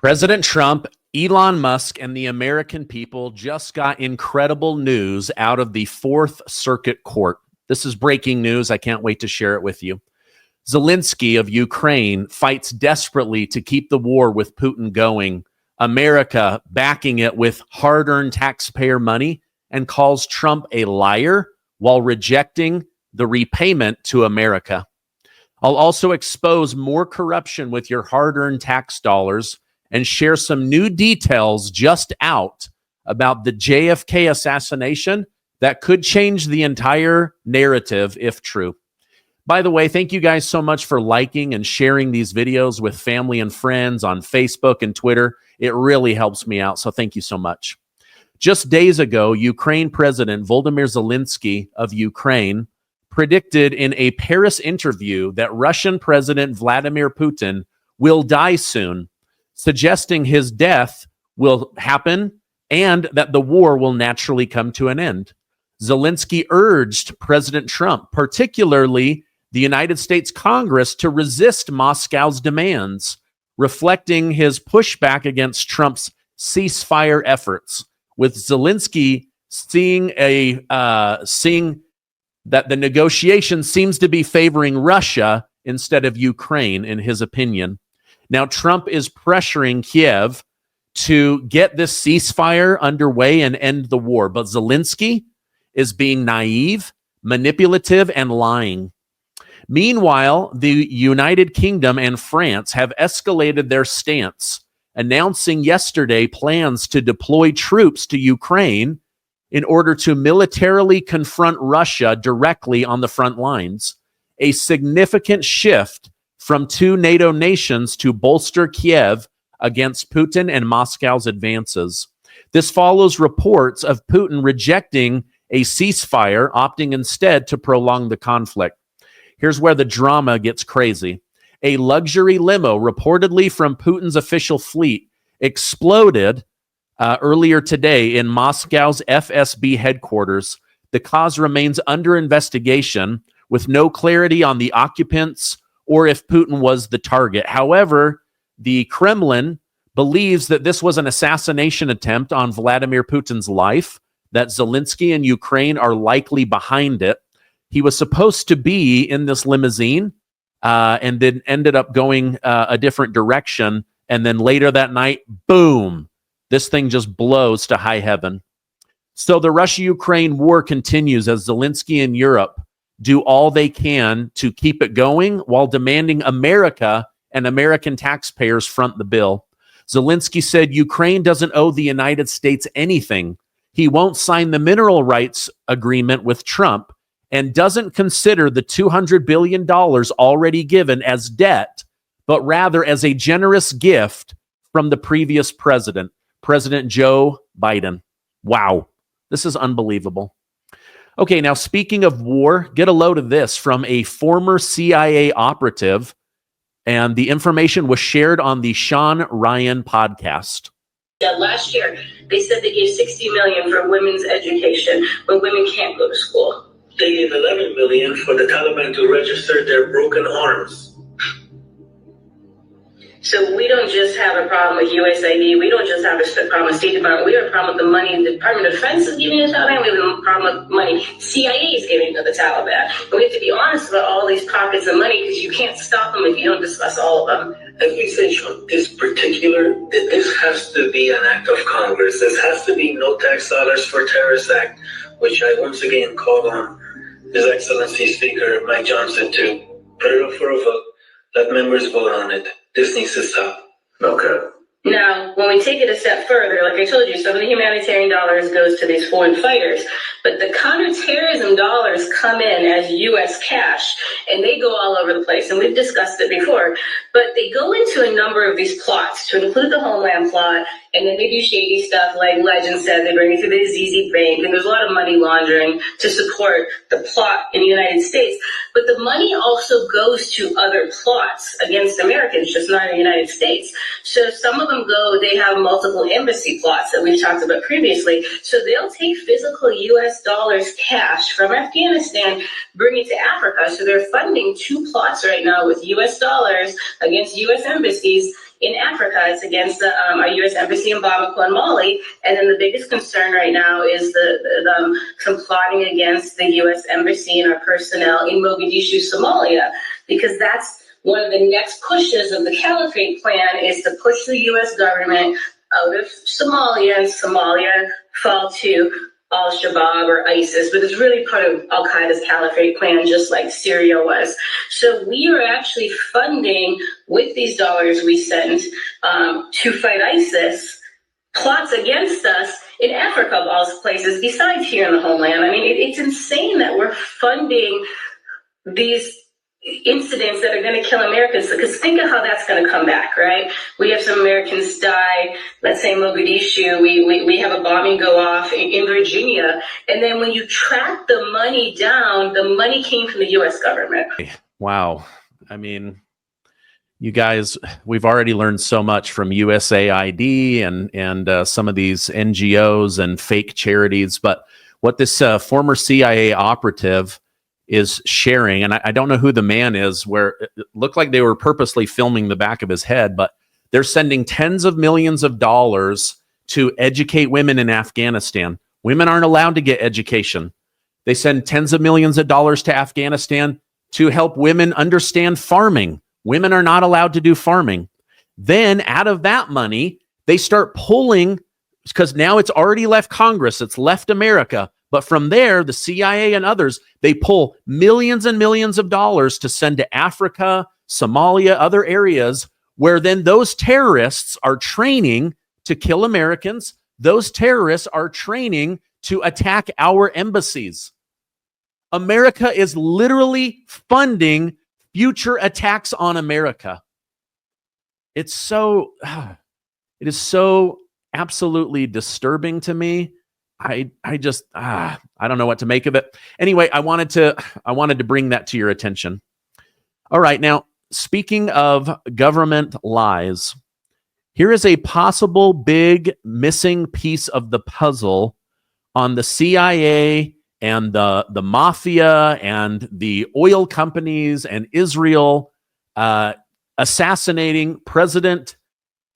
President Trump, Elon Musk, and the American people just got incredible news out of the Fourth Circuit Court. This is breaking news. I can't wait to share it with you. Zelensky of Ukraine fights desperately to keep the war with Putin going. America backing it with hard-earned taxpayer money, and calls Trump a liar while rejecting the repayment to America. I'll also expose more corruption with your hard-earned tax dollars and share some new details just out about the JFK assassination that could change the entire narrative if true. By the way, thank you guys so much for liking and sharing these videos with family and friends on Facebook and Twitter. It really helps me out, so thank you so much. Just days ago, Ukraine President Volodymyr Zelensky of Ukraine predicted in a Paris interview that Russian President Vladimir Putin will die soon, suggesting his death will happen and that the war will naturally come to an end. Zelensky urged President Trump, particularly the United States Congress, to resist Moscow's demands, reflecting his pushback against Trump's ceasefire efforts, with Zelensky seeing that the negotiation seems to be favoring Russia instead of Ukraine, in his opinion. Now, Trump is pressuring Kiev to get this ceasefire underway and end the war, but Zelensky is being naive, manipulative, and lying. Meanwhile, the United Kingdom and France have escalated their stance, announcing yesterday plans to deploy troops to Ukraine in order to militarily confront Russia directly on the front lines, a significant shift from two NATO nations to bolster Kiev against Putin and Moscow's advances. This follows reports of Putin rejecting a ceasefire, opting instead to prolong the conflict. Here's where the drama gets crazy. A luxury limo, reportedly from Putin's official fleet, exploded earlier today in Moscow's FSB headquarters. The cause remains under investigation, with no clarity on the occupants or if Putin was the target. However, the Kremlin believes that this was an assassination attempt on Vladimir Putin's life, that Zelensky and Ukraine are likely behind it. He was supposed to be in this limousine and then ended up going a different direction. And then later that night, boom, this thing just blows to high heaven. So the Russia-Ukraine war continues as Zelensky and Europe do all they can to keep it going while demanding America and American taxpayers front the bill. Zelensky said Ukraine doesn't owe the United States anything. He won't sign the mineral rights agreement with Trump and doesn't consider the $200 billion already given as debt, but rather as a generous gift from the previous president, President Joe Biden. Wow, this is unbelievable. Okay, now speaking of war, get a load of this from a former CIA operative, and the information was shared on the Sean Ryan podcast. Last year, they said they gave $60 million for women's education when women can't go to school. They gave $11 million for the Taliban to register their broken arms. So we don't just have a problem with USAID. We don't just have a problem with State Department. We have a problem with the money the Department of Defense is giving to the Taliban. We have a problem with money CIA is giving to the Taliban. And we have to be honest about all these pockets of money, because you can't stop them if you don't discuss all of them. As we said, Sean, this has to be an act of Congress. This has to be No Tax Dollars for Terrorists Act, which I once again called on His Excellency Speaker Mike Johnson to put it up for a vote. Let members vote on it. This needs to stop. Okay. Now, when we take it a step further, like I told you, some of the humanitarian dollars goes to these foreign fighters, but the counterterrorism dollars come in as U.S. cash, and they go all over the place, and we've discussed it before, but they go into a number of these plots, to include the Homeland plot, and then they do shady stuff like Legend said, they bring it to the ZZ Bank, and there's a lot of money laundering to support the plot in the United States, but the money also goes to other plots against Americans, just not in the United States. So some of them they have multiple embassy plots that we've talked about previously. So they'll take physical US dollars cash from Afghanistan, bring it to Africa. So they're funding two plots right now with US dollars against US embassies in Africa. It's against our U.S. Embassy in Bamako and Mali. And then the biggest concern right now is some plotting against the U.S. Embassy and our personnel in Mogadishu, Somalia, because that's one of the next pushes of the caliphate plan is to push the U.S. government out of Somalia, and Somalia fall to al-Shabaab or ISIS, but it's really part of al-Qaeda's caliphate plan, just like Syria was. So we are actually funding, with these dollars we send to fight ISIS, plots against us in Africa, of all places, besides here in the homeland. I mean, it's insane that we're funding these incidents that are going to kill Americans, because think of how that's going to come back, right? We have some Americans die, let's say Mogadishu, we have a bombing go off in Virginia, and then when you track the money down, the money came from the U.S. government. Wow. I mean, you guys, we've already learned so much from USAID and some of these NGOs and fake charities, but what this former CIA operative is sharing, and I don't know who the man is, where it looked like they were purposely filming the back of his head, but they're sending tens of millions of dollars to educate women in Afghanistan. Women aren't allowed to get education. They send tens of millions of dollars to Afghanistan to help women understand farming. Women are not allowed to do farming. Then out of that money, they start pulling, because now it's already left Congress, it's left America. But from there, the CIA and others, they pull millions and millions of dollars to send to Africa, Somalia, other areas, where then those terrorists are training to kill Americans. Those terrorists are training to attack our embassies. America is literally funding future attacks on America. It is so absolutely disturbing to me. I don't know what to make of it. Anyway, I wanted to bring that to your attention. All right, now speaking of government lies, here is a possible big missing piece of the puzzle on the CIA and the mafia and the oil companies and Israel assassinating President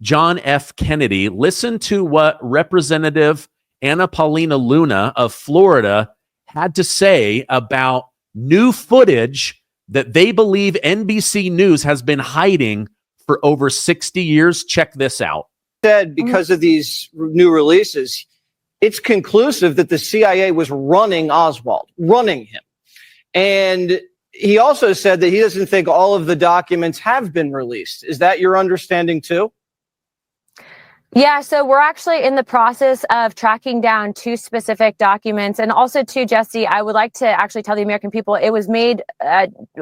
John F. Kennedy. Listen to what Representative Anna Paulina Luna of Florida had to say about new footage that they believe NBC News has been hiding for over 60 years. Check this out. Said because of these new releases, it's conclusive that the CIA was running Oswald, running him. And he also said that he doesn't think all of the documents have been released. Is that your understanding too? Yeah, so we're actually in the process of tracking down two specific documents. And also, too, Jesse, I would like to actually tell the American people, it was made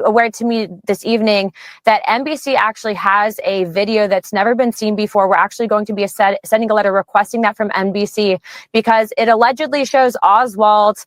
aware to me this evening that NBC actually has a video that's never been seen before. We're actually going to be sending a letter requesting that from NBC because it allegedly shows Oswald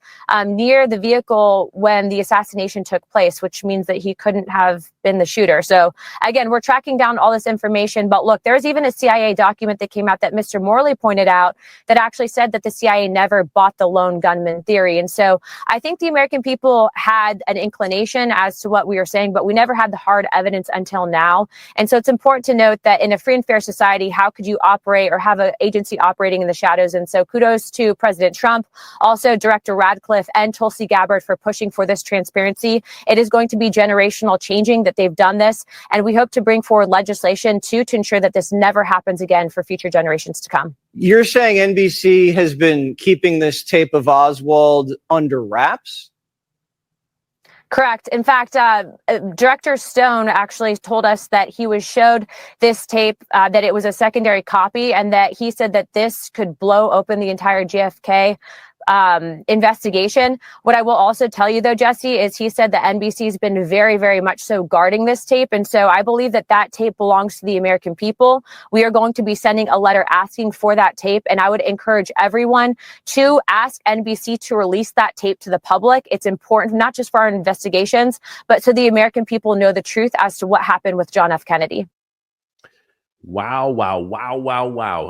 near the vehicle when the assassination took place, which means that he couldn't have been the shooter. So, again, we're tracking down all this information. But look, there's even a CIA document that came out that Mr. Morley pointed out that actually said that the CIA never bought the lone gunman theory. And so I think the American people had an inclination as to what we were saying, but we never had the hard evidence until now. And so it's important to note that in a free and fair society, how could you operate or have an agency operating in the shadows? And so kudos to President Trump, also Director Radcliffe and Tulsi Gabbard for pushing for this transparency. It is going to be generational changing that they've done this. And we hope to bring forward legislation to ensure that this never happens again for future generations to come. You're saying NBC has been keeping this tape of Oswald under wraps? Correct. In fact, Director Stone actually told us that he was showed this tape, that it was a secondary copy, and that he said that this could blow open the entire JFK investigation. What I will also tell you, though, Jesse, is he said that NBC has been very, very much so guarding this tape. And so I believe that that tape belongs to the American people. We are going to be sending a letter asking for that tape. And I would encourage everyone to ask NBC to release that tape to the public. It's important, not just for our investigations, but so the American people know the truth as to what happened with John F. Kennedy. Wow.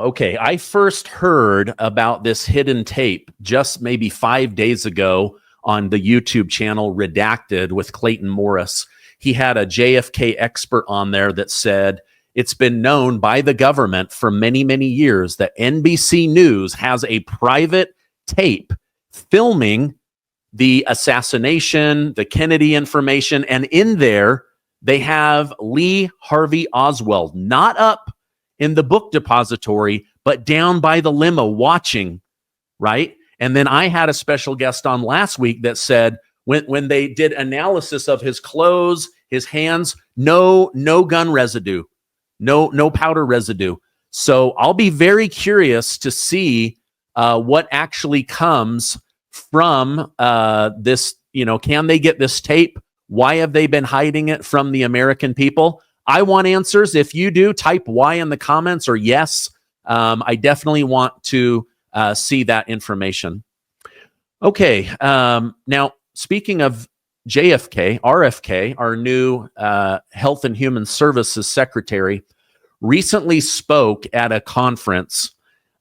Okay, I first heard about this hidden tape just maybe 5 days ago on the YouTube channel Redacted with Clayton Morris. He had a JFK expert on there that said it's been known by the government for many, many years that NBC News has a private tape filming the assassination, the Kennedy information, and in there, they have Lee Harvey Oswald, not up in the book depository, but down by the limo watching, right? And then I had a special guest on last week that said when they did analysis of his clothes, his hands, no gun residue, no powder residue. So I'll be very curious to see what actually comes from this. Can they get this tape? Why have they been hiding it from the American people? I want answers. If you do, type Y in the comments or yes. I definitely want to see that information. Okay. Now, speaking of JFK, RFK, our new Health and Human Services Secretary, recently spoke at a conference,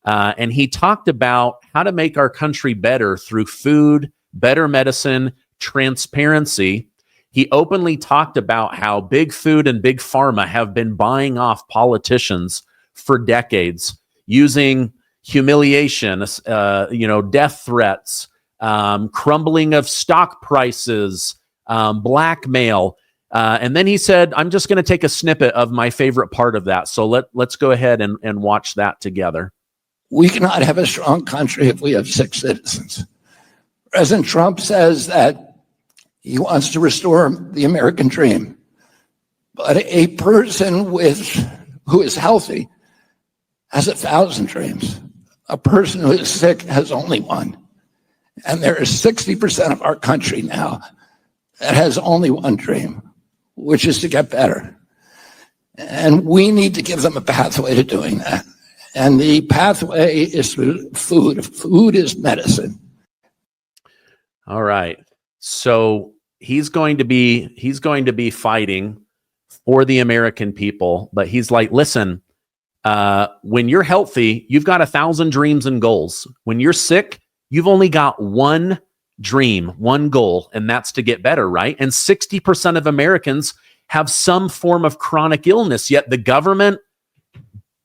and he talked about how to make our country better through food, better medicine, transparency. He openly talked about how big food and big pharma have been buying off politicians for decades using humiliation, death threats, crumbling of stock prices, blackmail. And then he said, I'm just going to take a snippet of my favorite part of that. So let's go ahead and watch that together. We cannot have a strong country if we have sick citizens. President Trump says that he wants to restore the American dream. But a person who is healthy has 1,000 dreams. A person who is sick has only one. And there is 60% of our country now that has only one dream, which is to get better. And we need to give them a pathway to doing that. And the pathway is through food. Food is medicine. All right. So he's going to be fighting for the American people, but he's like, listen, when you're healthy, you've got 1,000 dreams and goals. When you're sick, you've only got one dream, one goal, and that's to get better, right? And 60% of Americans have some form of chronic illness, yet the government,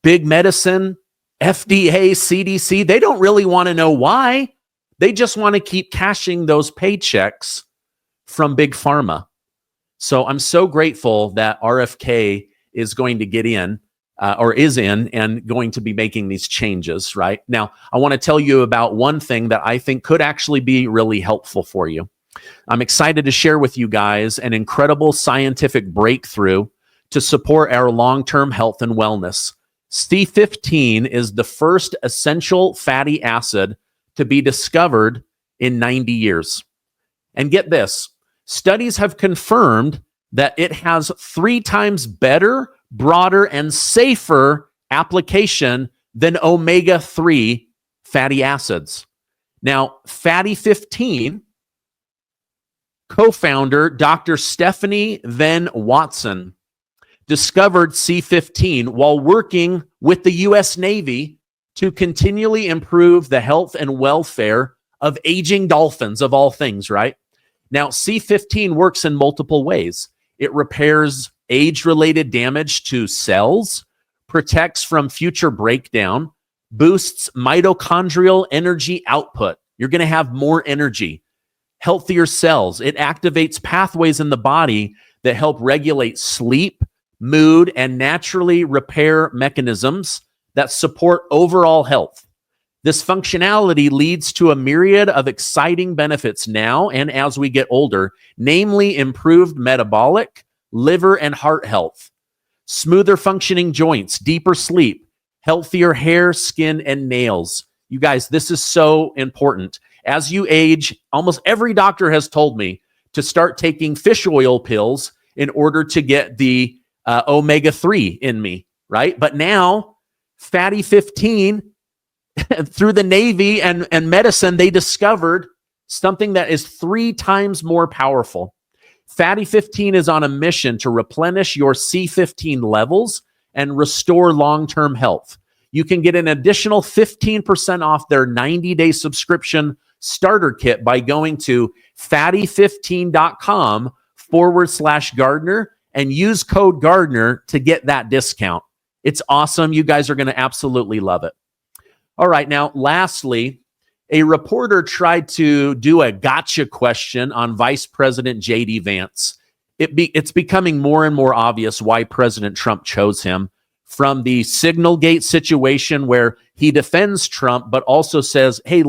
big medicine, FDA, CDC, they don't really want to know why. They just want to keep cashing those paychecks from big pharma. So I'm so grateful that RFK is going to get in, or is in, and going to be making these changes, right? Now, I want to tell you about one thing that I think could actually be really helpful for you. I'm excited to share with you guys an incredible scientific breakthrough to support our long-term health and wellness. C15 is the first essential fatty acid to be discovered in 90 years. And get this, studies have confirmed that it has 3 times better, broader, and safer application than omega-3 fatty acids. Now, Fatty 15, co-founder Dr. Stephanie Venn Watson, discovered C15 while working with the U.S. Navy to continually improve the health and welfare of aging dolphins, of all things, right? Now, C15 works in multiple ways. It repairs age-related damage to cells, protects from future breakdown, boosts mitochondrial energy output. You're going to have more energy, healthier cells. It activates pathways in the body that help regulate sleep, mood, and naturally repair mechanisms that support overall health. This functionality leads to a myriad of exciting benefits now and as we get older, namely improved metabolic, liver, and heart health, smoother functioning joints, deeper sleep, healthier hair, skin, and nails. You guys, this is so important. As you age, almost every doctor has told me to start taking fish oil pills in order to get the omega-3 in me, right? But now, Fatty 15, through the Navy and medicine, they discovered something that is 3 times more powerful. Fatty 15 is on a mission to replenish your C15 levels and restore long-term health. You can get an additional 15% off their 90-day subscription starter kit by going to fatty15.com/Gardner and use code Gardner to get that discount. It's awesome. You guys are going to absolutely love it. All right. Now, lastly, a reporter tried to do a gotcha question on Vice President J.D. Vance. It's becoming more and more obvious why President Trump chose him, from the Signalgate situation where he defends Trump, but also says, hey,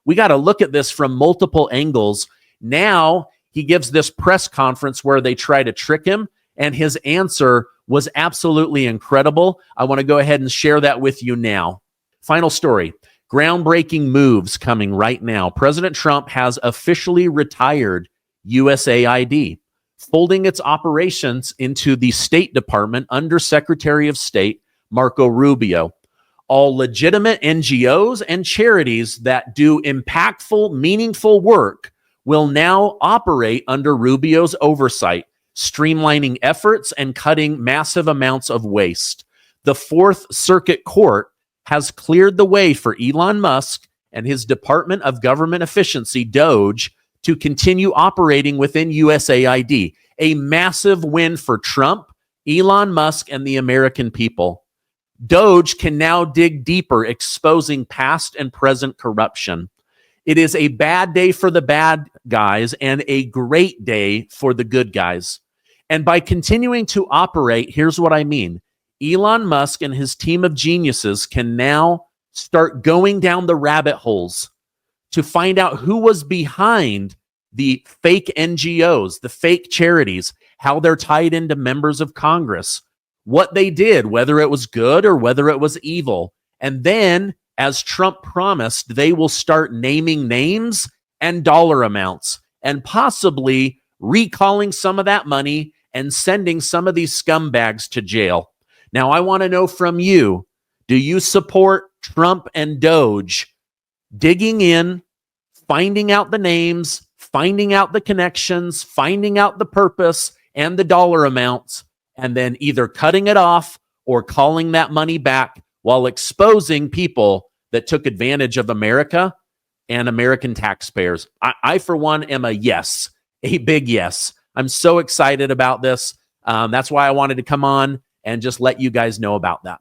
we got to look at this from multiple angles. Now he gives this press conference where they try to trick him, and his answer was absolutely incredible. I want to go ahead and share that with you now. Final story. Groundbreaking moves coming right now. President Trump has officially retired USAID, folding its operations into the State Department under Secretary of State Marco Rubio. All legitimate NGOs and charities that do impactful, meaningful work will now operate under Rubio's oversight, streamlining efforts and cutting massive amounts of waste. The Fourth Circuit Court has cleared the way for Elon Musk and his Department of Government Efficiency, DOGE, to continue operating within USAID. A massive win for Trump, Elon Musk, and the American people. DOGE can now dig deeper, exposing past and present corruption. It is a bad day for the bad guys and a great day for the good guys. And by continuing to operate, here's what I mean. Elon Musk and his team of geniuses can now start going down the rabbit holes to find out who was behind the fake NGOs, the fake charities, how they're tied into members of Congress, what they did, whether it was good or whether it was evil. And then, as Trump promised, they will start naming names and dollar amounts and possibly recalling some of that money and sending some of these scumbags to jail. Now, I want to know from you, do you support Trump and Doge digging in, finding out the names, finding out the connections, finding out the purpose and the dollar amounts, and then either cutting it off or calling that money back while exposing people that took advantage of America and American taxpayers? I for one, am a yes, a big yes. I'm so excited about this. That's why I wanted to come on and just let you guys know about that.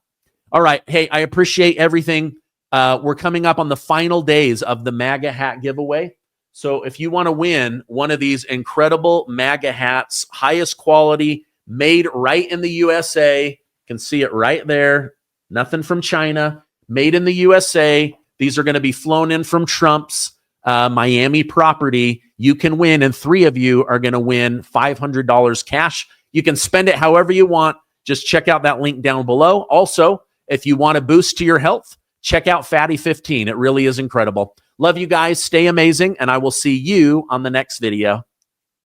All right. Hey, I appreciate everything. We're coming up on the final days of the MAGA hat giveaway. So if you want to win one of these incredible MAGA hats, highest quality, made right in the USA, you can see it right there. Nothing from China, made in the USA. These are going to be flown in from Trump's Miami property. You can win, and 3 of you are going to win $500 cash. You can spend it however you want. Just check out that link down below. Also, if you want a boost to your health, check out Fatty 15. It really is incredible. Love you guys. Stay amazing, and I will see you on the next video.